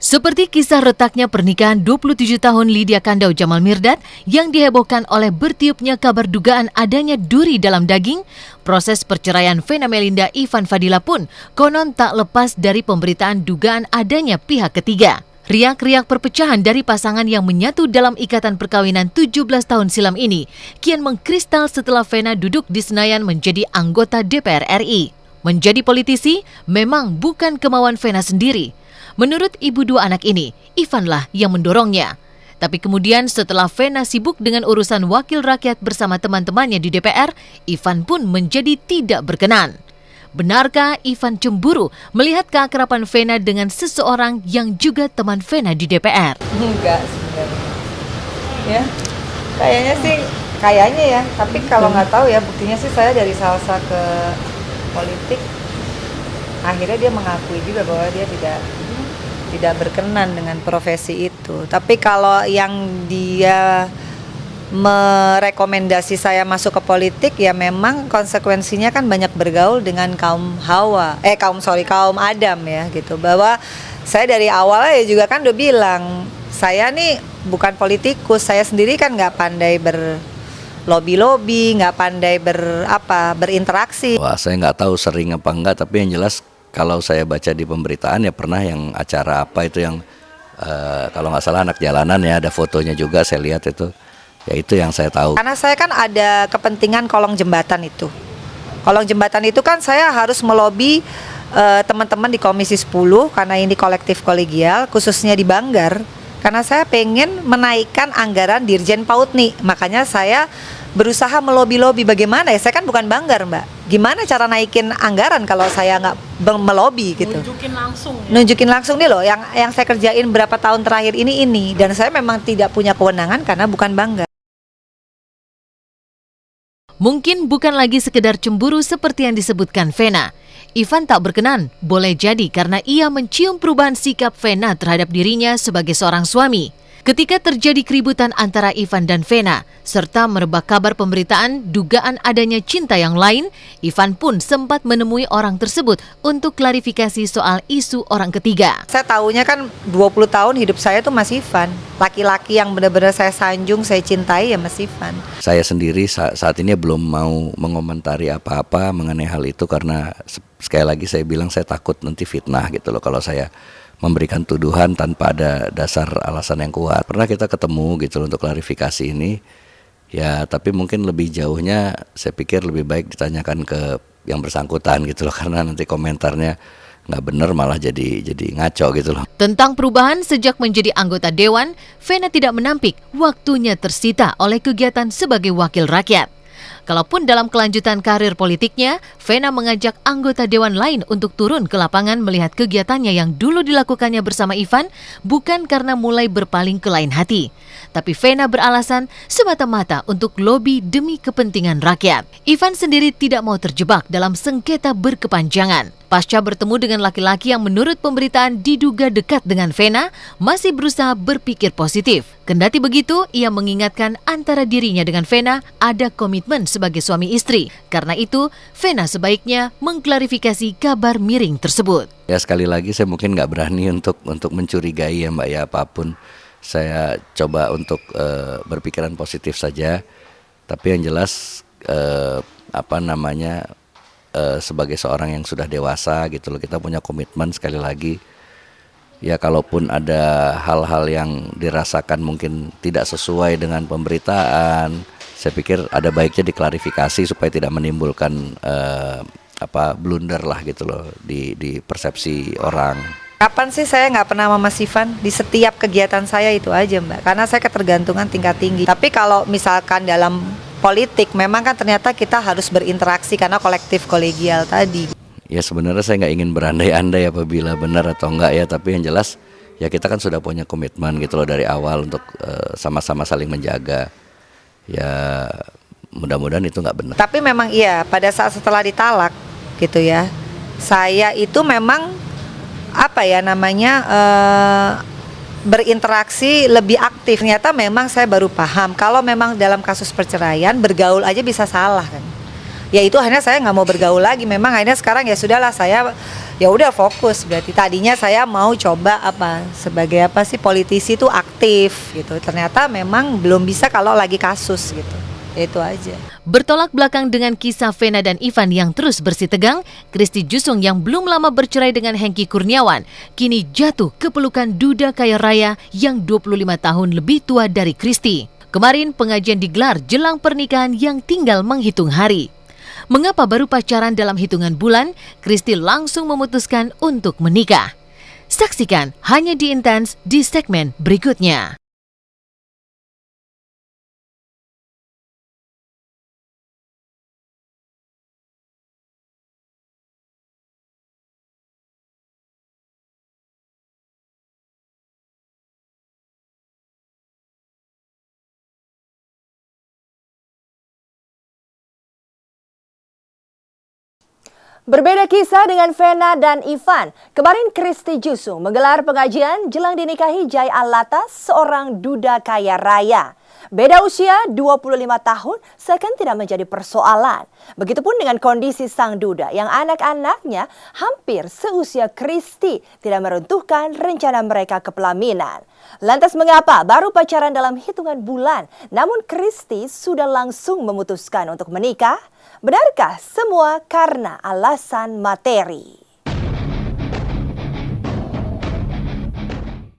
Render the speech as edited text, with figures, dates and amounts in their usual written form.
Seperti kisah retaknya pernikahan 27 tahun Lydia Kandau Jamal Mirdad yang dihebohkan oleh bertiupnya kabar dugaan adanya duri dalam daging, proses perceraian Vena Melinda Ivan Fadila pun konon tak lepas dari pemberitaan dugaan adanya pihak ketiga. Riak-riak perpecahan dari pasangan yang menyatu dalam ikatan perkawinan 17 tahun silam ini kian mengkristal setelah Vena duduk di Senayan menjadi anggota DPR RI. Menjadi politisi memang bukan kemauan Vena sendiri. Menurut ibu dua anak ini, Ivanlah yang mendorongnya. Tapi kemudian setelah Vena sibuk dengan urusan wakil rakyat bersama teman-temannya di DPR, Ivan pun menjadi tidak berkenan. Benarkah Ivan cemburu melihat keakraban Vena dengan seseorang yang juga teman Vena di DPR? Enggak sebenarnya. Ya, kayaknya ya. Tapi kalau nggak tahu ya, buktinya sih saya dari salsa ke politik, akhirnya dia mengakui juga bahwa dia tidak berkenan dengan profesi itu. Tapi kalau yang dia merekomendasi saya masuk ke politik, ya memang konsekuensinya kan banyak bergaul dengan kaum Adam ya gitu. Bahwa saya dari awal ya juga kan udah bilang, saya nih bukan politikus, saya sendiri kan nggak pandai berlobby-lobby, nggak pandai berinteraksi. Wah, saya nggak tahu sering apa enggak, tapi yang jelas kalau saya baca di pemberitaan ya pernah yang acara apa itu yang kalau nggak salah anak jalanan ya, ada fotonya juga saya lihat itu. Ya itu yang saya tahu. Karena saya kan ada kepentingan kolong jembatan itu. Kolong jembatan itu kan saya harus melobi teman-teman di Komisi 10 karena ini kolektif kolegial, khususnya di Banggar. Karena saya pengen menaikkan anggaran Dirjen Pautni. Makanya saya berusaha melobi-lobi. Bagaimana ya, saya kan bukan Banggar, Mbak. Gimana cara naikin anggaran kalau saya nggak melobi gitu. Nunjukin langsung ya? Nunjukin langsung nih loh, yang saya kerjain berapa tahun terakhir ini. Dan saya memang tidak punya kewenangan karena bukan Banggar. Mungkin bukan lagi sekedar cemburu seperti yang disebutkan Vena. Ivan tak berkenan, boleh jadi karena ia mencium perubahan sikap Vena terhadap dirinya sebagai seorang suami. Ketika terjadi keributan antara Ivan dan Vena, serta merebak kabar pemberitaan dugaan adanya cinta yang lain, Ivan pun sempat menemui orang tersebut untuk klarifikasi soal isu orang ketiga. Saya tahunya kan 20 tahun hidup saya tuh Mas Ivan. Laki-laki yang benar-benar saya sanjung, saya cintai ya Mas Ivan. Saya sendiri saat ini belum mau mengomentari apa-apa mengenai hal itu karena sekali lagi saya bilang saya takut nanti fitnah gitu loh kalau saya memberikan tuduhan tanpa ada dasar alasan yang kuat. Pernah kita ketemu gitu loh untuk klarifikasi ini. Ya, tapi mungkin lebih jauhnya saya pikir lebih baik ditanyakan ke yang bersangkutan gitu loh, karena nanti komentarnya nggak benar malah jadi ngaco gitu loh. Tentang perubahan sejak menjadi anggota dewan, Vena tidak menampik waktunya tersita oleh kegiatan sebagai wakil rakyat. Kalaupun dalam kelanjutan karir politiknya, Vena mengajak anggota dewan lain untuk turun ke lapangan melihat kegiatannya yang dulu dilakukannya bersama Ivan, bukan karena mulai berpaling ke lain hati. Tapi Vena beralasan semata-mata untuk lobi demi kepentingan rakyat. Ivan sendiri tidak mau terjebak dalam sengketa berkepanjangan. Pasca bertemu dengan laki-laki yang menurut pemberitaan diduga dekat dengan Vena, masih berusaha berpikir positif. Kendati begitu, ia mengingatkan antara dirinya dengan Vena ada komitmen sebagai suami istri. Karena itu, Vena sebaiknya mengklarifikasi kabar miring tersebut. Ya sekali lagi saya mungkin nggak berani untuk mencurigai ya Mbak ya apapun. Saya coba untuk berpikiran positif saja. Tapi yang jelas sebagai seorang yang sudah dewasa gitu loh, kita punya komitmen sekali lagi. Ya kalaupun ada hal-hal yang dirasakan mungkin tidak sesuai dengan pemberitaan, saya pikir ada baiknya diklarifikasi supaya tidak menimbulkan blunder lah gitu loh di persepsi orang. Kapan sih saya nggak pernah sama Mas Ivan? Di setiap kegiatan saya itu aja Mbak, karena saya ketergantungan tingkat tinggi. Tapi kalau misalkan dalam politik memang kan ternyata kita harus berinteraksi karena kolektif kolegial tadi. Ya sebenarnya saya nggak ingin berandai-andai apabila benar atau enggak ya, tapi yang jelas ya kita kan sudah punya komitmen gitu loh dari awal untuk sama-sama saling menjaga. Ya mudah-mudahan itu nggak benar. Tapi memang iya, pada saat setelah ditalak gitu ya, saya itu memang berinteraksi lebih aktif. Ternyata memang saya baru paham kalau memang dalam kasus perceraian bergaul aja bisa salah kan. Ya itu akhirnya saya nggak mau bergaul lagi. Memang akhirnya sekarang ya sudahlah, saya ya udah fokus. Berarti tadinya saya mau coba sebagai politisi itu aktif gitu. Ternyata memang belum bisa kalau lagi kasus gitu. Itu aja. Bertolak belakang dengan kisah Vena dan Ivan yang terus bersitegang, Christy Jusung yang belum lama bercerai dengan Hengky Kurniawan kini jatuh ke pelukan duda kaya raya yang 25 tahun lebih tua dari Christy. Kemarin pengajian digelar jelang pernikahan yang tinggal menghitung hari. Mengapa baru pacaran dalam hitungan bulan, Christy langsung memutuskan untuk menikah? Saksikan hanya di Intens di segmen berikutnya. Berbeda kisah dengan Vena dan Ivan. Kemarin Christy Jusung menggelar pengajian jelang dinikahi Jai Alatas, seorang duda kaya raya. Beda usia 25 tahun seakan tidak menjadi persoalan. Begitupun dengan kondisi sang duda yang anak-anaknya hampir seusia Christy tidak meruntuhkan rencana mereka ke pelaminan. Lantas mengapa baru pacaran dalam hitungan bulan, namun Christy sudah langsung memutuskan untuk menikah? Benarkah semua karena alasan materi?